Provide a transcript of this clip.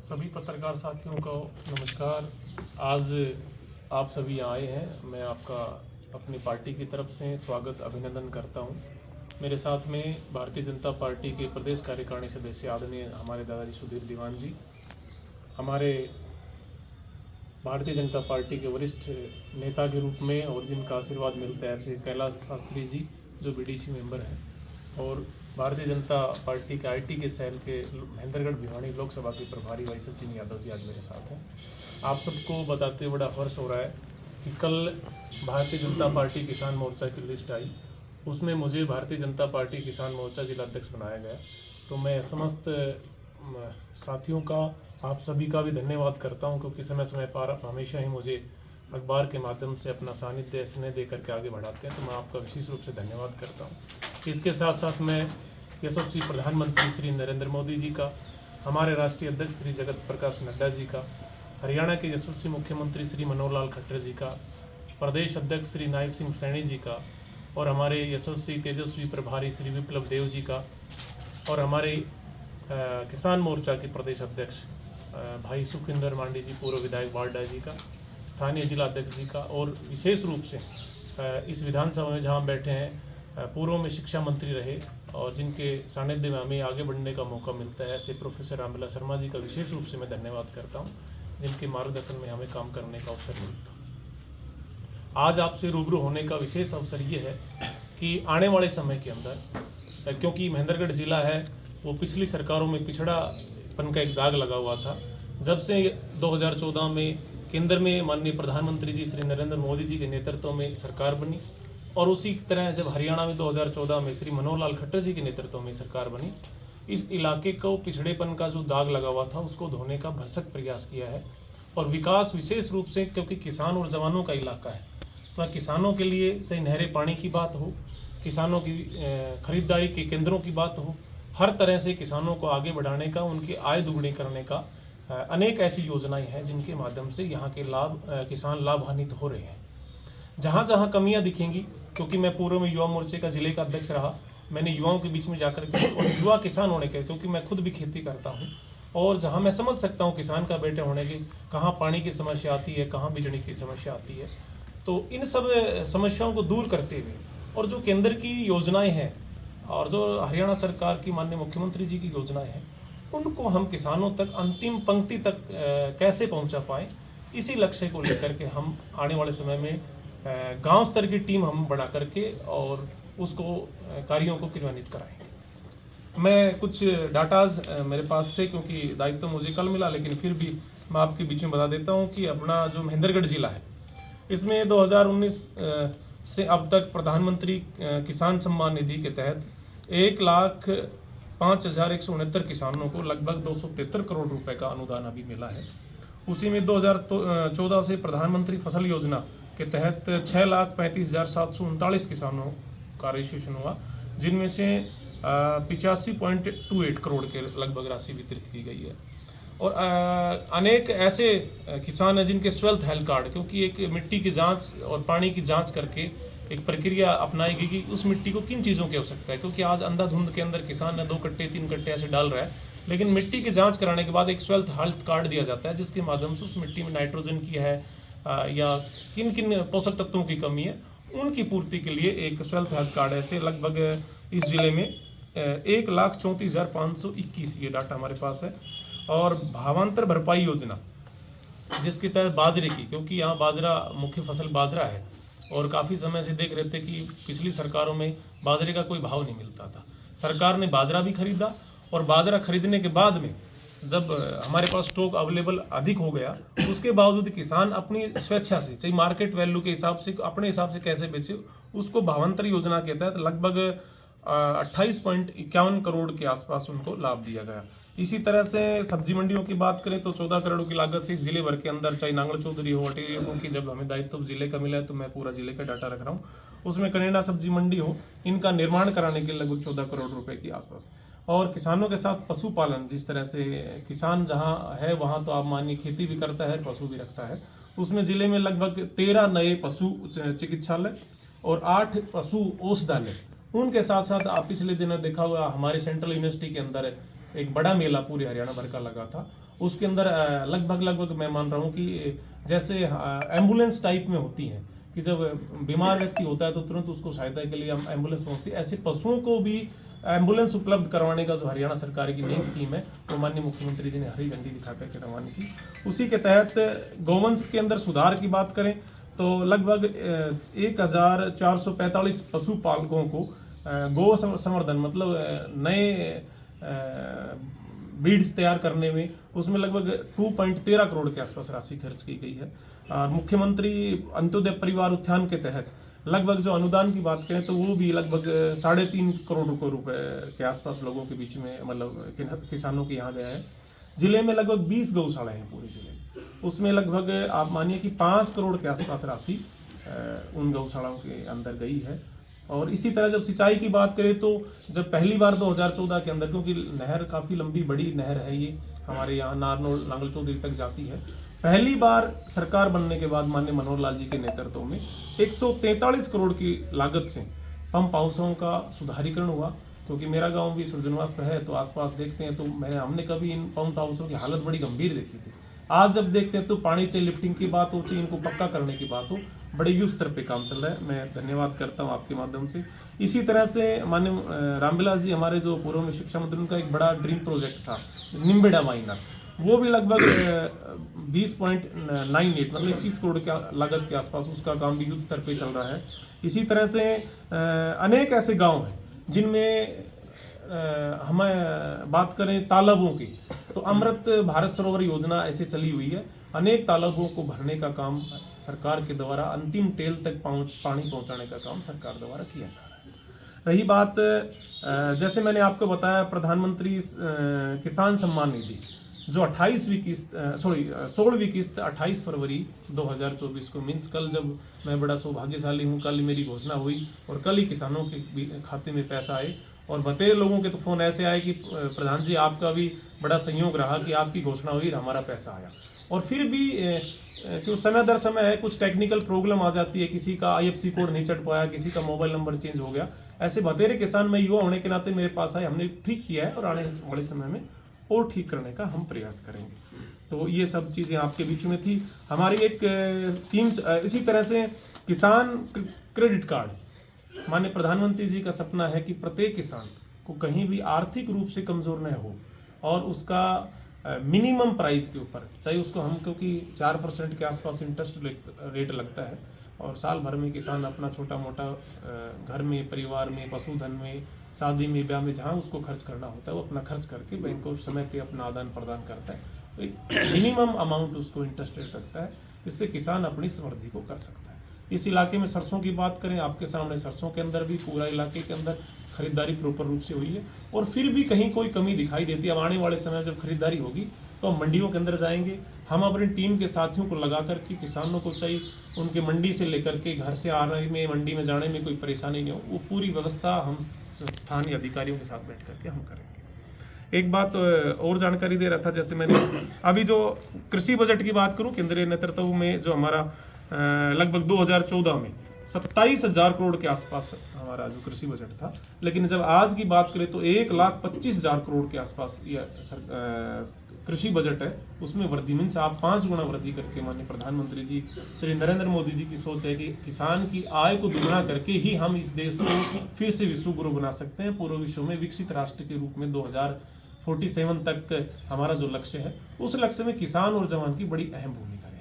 सभी पत्रकार साथियों को नमस्कार। आज आप सभी यहाँ आए हैं, मैं आपका अपनी पार्टी की तरफ से स्वागत अभिनंदन करता हूँ। मेरे साथ में भारतीय जनता पार्टी के प्रदेश कार्यकारिणी सदस्य आदरणीय हमारे दादाजी सुधीर दीवान जी, हमारे भारतीय जनता पार्टी के वरिष्ठ नेता के रूप में और जिनका आशीर्वाद मिलता है ऐसे कैलाश शास्त्री जी जो बीडीसी मेंबर हैं, और भारतीय जनता पार्टी के आईटी के सेल के महेंद्रगढ़ भिवानी लोकसभा के प्रभारी भाई सचिन यादव जी आज मेरे साथ हैं। आप सबको बताते हुए बड़ा हर्ष हो रहा है कि कल भारतीय जनता पार्टी किसान मोर्चा की लिस्ट आई, उसमें मुझे भारतीय जनता पार्टी किसान मोर्चा जिला अध्यक्ष बनाया गया। तो मैं समस्त साथियों का, आप सभी का भी धन्यवाद करता हूं, क्योंकि समय समय पर आप हमेशा ही मुझे अखबार के माध्यम से अपना सानिध्य स्नेह दे करके आगे बढ़ाते हैं, तो मैं आपका विशेष रूप से धन्यवाद करता हूं। इसके साथ साथ मैं यशस्वी प्रधानमंत्री श्री नरेंद्र मोदी जी का, हमारे राष्ट्रीय अध्यक्ष श्री जगत प्रकाश नड्डा जी का, हरियाणा के यशस्वी मुख्यमंत्री श्री मनोहर लाल खट्टर जी का, प्रदेश अध्यक्ष श्री नायब सिंह सैनी जी का, और हमारे यशस्वी तेजस्वी प्रभारी श्री विप्लव देव जी का, और हमारे किसान मोर्चा के प्रदेश अध्यक्ष भाई सुखिंदर मांडी जी, पूर्व विधायक वार्डा जी का, स्थानीय जिला अध्यक्ष जी का, और विशेष रूप से इस विधानसभा में जहां बैठे हैं पूर्व में शिक्षा मंत्री रहे और जिनके सानिध्य में हमें आगे बढ़ने का मौका मिलता है, ऐसे प्रोफेसर रामविलास शर्मा जी का विशेष रूप से मैं धन्यवाद करता हूं, जिनके मार्गदर्शन में हमें काम करने का अवसर मिलता है। आज आपसे रूबरू होने का विशेष अवसर ये है कि आने वाले समय के अंदर, क्योंकि महेंद्रगढ़ जिला है वो पिछली सरकारों में पिछड़ापन का एक दाग लगा हुआ था। जब से 2014 में केंद्र में माननीय प्रधानमंत्री जी श्री नरेंद्र मोदी जी के नेतृत्व में सरकार बनी, और उसी तरह जब हरियाणा में 2014 में श्री मनोहर लाल खट्टर जी के नेतृत्व में सरकार बनी, इस इलाके को पिछड़ेपन का जो दाग लगा हुआ था उसको धोने का भरसक प्रयास किया है। और विकास विशेष रूप से, क्योंकि किसान और जवानों का इलाका है, तो किसानों के लिए चाहे नहरें पानी की बात हो, किसानों की खरीदारी के केंद्रों की बात हो, हर तरह से किसानों को आगे बढ़ाने का, उनकी आय दुगनी करने का अनेक ऐसी योजनाएं हैं जिनके माध्यम से यहाँ के किसान लाभान्वित हो रहे हैं। जहाँ जहाँ कमियाँ दिखेंगी, क्योंकि मैं पूर्व में युवा मोर्चे का जिले का अध्यक्ष रहा, मैंने युवाओं के बीच में जाकर के, और युवा किसान होने के, क्योंकि मैं खुद भी खेती करता हूँ, और जहाँ मैं समझ सकता हूँ किसान का बेटे होने की कहाँ पानी की समस्या आती है, कहाँ बिजली की समस्या आती है, तो इन सब समस्याओं को दूर करते हुए, और जो केंद्र की योजनाएं हैं और जो हरियाणा सरकार की माननीय मुख्यमंत्री जी की योजनाएं हैं, उनको हम किसानों तक, अंतिम पंक्ति तक कैसे पहुंचा पाएँ, इसी लक्ष्य को लेकर के हम आने वाले समय में गांव स्तर की टीम हम बना करके और उसको कार्यों को क्रियान्वित कराएंगे। मैं कुछ डाटाज मेरे पास थे, क्योंकि दायित्व तो मुझे कल मिला, लेकिन फिर भी मैं आपके बीच में बता देता हूं कि अपना जो महेंद्रगढ़ जिला है, इसमें 2019 से अब तक प्रधानमंत्री किसान सम्मान निधि के तहत 1,05,169 किसानों को लगभग 273 करोड़ रुपए का अनुदान अभी मिला है। उसी में 2014 से प्रधानमंत्री फसल योजना के तहत 6,35,739 किसानों का रजिस्ट्रेशन हुआ, जिनमें से 85.28 करोड़ के लगभग राशि वितरित की गई है। और अनेक ऐसे किसान हैं जिनके स्वेल्थ हेल्थ कार्ड, क्योंकि एक मिट्टी की जांच और पानी की जांच करके एक प्रक्रिया अपनाई गई कि उस मिट्टी को किन चीज़ों की आवश्यकता है, क्योंकि आज अंधाधुंध के अंदर किसान 2 कट्टे 3 कट्टे ऐसे डाल रहा है, लेकिन मिट्टी की जांच कराने के बाद एक स्वेल्थ हेल्थ कार्ड दिया जाता है, जिसके माध्यम से उस मिट्टी में नाइट्रोजन की है या किन किन पोषक तत्वों की कमी है, उनकी पूर्ति के लिए एक स्वेल्थ हेल्थ कार्ड ऐसे लगभग इस जिले में 1,34,521 ये डाटा हमारे पास है। और भावांतर भरपाई योजना, जिसके तहत बाजरे की, क्योंकि यहाँ बाजरा मुख्य फसल बाजरा है, और काफ़ी समय से देख रहे थे कि पिछली सरकारों में बाजरे का कोई भाव नहीं मिलता था। सरकार ने बाजरा भी खरीदा, और बाजरा खरीदने के बाद में जब हमारे पास स्टॉक अवेलेबल अधिक हो गया, उसके बावजूद किसान अपनी स्वेच्छा से, चाहे मार्केट वैल्यू के हिसाब से, अपने हिसाब से कैसे बेचे, उसको भावांतर योजना के तहत लगभग 28.51 करोड़ के आसपास उनको लाभ दिया गया। इसी तरह से सब्जी मंडियों की बात करें तो 14 करोड़ की लागत से जिले भर के अंदर, चाहे नांगल चौधरी हो, अटेरी हो, क्योंकि जब हमें दायित्व जिले का मिला है तो मैं पूरा जिले का डाटा रख रहा हूँ, उसमें कनेडा सब्जी मंडी हो, इनका निर्माण कराने के लिए लगभग 14 करोड़ रुपए के आसपास। और किसानों के साथ पशुपालन, जिस तरह से किसान जहाँ है वहाँ तो आप मानिए खेती भी करता है, पशु भी रखता है, उसमें जिले में लगभग 13 नए पशु चिकित्सालय और 8 पशु औषधालय, उनके साथ साथ आप पिछले दिनों देखा हुआ हमारे सेंट्रल यूनिवर्सिटी के अंदर एक बड़ा मेला पूरे हरियाणा भर का लगा था, उसके अंदर लगभग मैं मान रहा हूँ कि जैसे एम्बुलेंस टाइप में होती हैं कि जब बीमार व्यक्ति होता है तो तुरंत उसको सहायता के लिए एम्बुलेंस पहुंचती है, ऐसे पशुओं को भी एम्बुलेंस उपलब्ध करवाने का जो हरियाणा सरकार की नई स्कीम है वो माननीय मुख्यमंत्री जी ने हरी झंडी दिखा करके रवाना की। उसी के तहत गौवंश के अंदर सुधार की बात करें तो लगभग 1445 पशुपालकों को गौ संवर्धन मतलब नए ब्रीड्स तैयार करने में उसमें लगभग 2.13 करोड़ के आसपास राशि खर्च की गई है। और मुख्यमंत्री अंत्योदय परिवार उत्थान के तहत लगभग जो अनुदान की बात करें तो वो भी लगभग 3.5 करोड़ रुपए के आसपास लोगों के बीच में मतलब किसानों के यहाँ गया है। जिले में लगभग 20 गौशालाएं हैं पूरे जिले में, उसमें लगभग आप मानिए कि 5 करोड़ के आसपास राशि उन गौशालाओं के अंदर गई है। और इसी तरह जब सिंचाई की बात करें तो जब पहली बार 2014 के अंदर, क्योंकि नहर काफ़ी लंबी बड़ी नहर है, ये हमारे यहाँ नारनौल नांगल चौधरी तक जाती है, पहली बार सरकार बनने के बाद माननीय मनोहर लाल जी के नेतृत्व में 143 करोड़ की लागत से पंप हाउसों का सुधारीकरण हुआ। क्योंकि मेरा गांव भी सुरजनवास में है तो आसपास देखते हैं तो हमने कभी इन पंप हाउसों की हालत बड़ी गंभीर देखी थी। आज जब देखते हैं तो पानी चाहे लिफ्टिंग की बात हो चाहे इनको पक्का करने की बात हो, बड़े युद्ध स्तर पे काम चल रहा है। मैं धन्यवाद करता हूँ आपके माध्यम से। इसी तरह से माननीय रामविलास जी हमारे जो पूर्व में शिक्षा मंत्री, उनका एक बड़ा ड्रीम प्रोजेक्ट था निम्बेड़ा माइनर, वो भी लगभग 20.98 मतलब 21 करोड़ की लागत के आसपास उसका काम भी युद्ध स्तर पे चल रहा है। इसी तरह से अनेक ऐसे गांव हैं जिनमें हमें बात करें तालाबों की तो अमृत भारत सरोवर योजना ऐसे चली हुई है। अनेक तालाबों को भरने का काम सरकार के द्वारा अंतिम टेल तक पानी पहुंचाने का काम सरकार द्वारा किया जा रहा है। रही बात जैसे मैंने आपको बताया प्रधानमंत्री किसान सम्मान निधि जो 16वीं किस्त 28 फरवरी 2024 को मीन्स कल, जब मैं बड़ा सौभाग्यशाली हूँ, कल मेरी घोषणा हुई और कल ही किसानों के खाते में पैसा आए। और बतेरे लोगों के तो फ़ोन ऐसे आए कि प्रधान जी आपका भी बड़ा संयोग रहा कि आपकी घोषणा हुई और हमारा पैसा आया। और फिर भी क्यों समय दर समय है, कुछ टेक्निकल प्रॉब्लम आ जाती है, किसी का IFSC कोड नहीं चढ़ पाया, किसी का मोबाइल नंबर चेंज हो गया, ऐसे बतेरे किसान में युवा होने के नाते मेरे पास आए, हमने ठीक किया है और आने वाले समय में और ठीक करने का हम प्रयास करेंगे। तो ये सब चीज़ें आपके बीच में थी। हमारी एक स्कीम इसी तरह से किसान क्रेडिट कार्ड, माननीय प्रधानमंत्री जी का सपना है कि प्रत्येक किसान को कहीं भी आर्थिक रूप से कमज़ोर न हो और उसका मिनिमम प्राइस के ऊपर, चाहे उसको हम, क्योंकि 4% के आसपास इंटरेस्ट रेट लगता है और साल भर में किसान अपना छोटा मोटा घर में, परिवार में, पशुधन में, शादी में, ब्याह में जहाँ उसको खर्च करना होता है वो अपना खर्च करके बैंक को समय पे अपना आदान प्रदान करता है। तो एक मिनिमम अमाउंट उसको इंटरेस्ट रेट लगता है, इससे किसान अपनी समृद्धि को कर सकता है। इस इलाके में सरसों की बात करें, आपके सामने सरसों के अंदर भी पूरा इलाके के अंदर खरीदारी प्रॉपर रूप से हुई है और फिर भी कहीं कोई कमी दिखाई देती है। अब आने वाले समय जब खरीदारी होगी तो हम मंडियों के अंदर जाएंगे, हम अपनी टीम के साथियों को लगा करके किसानों को चाहिए उनके मंडी से लेकर के घर से आने में, मंडी में जाने में कोई परेशानी नहीं हो, वो पूरी व्यवस्था हम स्थानीय अधिकारियों के साथ बैठ करके हम करेंगे। एक बात और जानकारी दे रहा था, जैसे मैंने अभी जो कृषि बजट की बात करूं, केंद्रीय नेतृत्व में जो हमारा लगभग 2014 में 27,000 करोड़ के आसपास हमारा जो कृषि बजट था, लेकिन जब आज की बात करें तो 1,25,000 करोड़ के आसपास कृषि बजट है, उसमें वृद्धि मीन्स आप 5 गुना वृद्धि करके माननीय प्रधानमंत्री जी श्री नरेंद्र मोदी जी की सोच है कि किसान की आय को दुगना करके ही हम इस देश को फिर से विश्व गुरु बना सकते हैं। पूरे विश्व में विकसित राष्ट्र के रूप में 2047 तक हमारा जो लक्ष्य है, उस लक्ष्य में किसान और जवान की बड़ी अहम भूमिका है।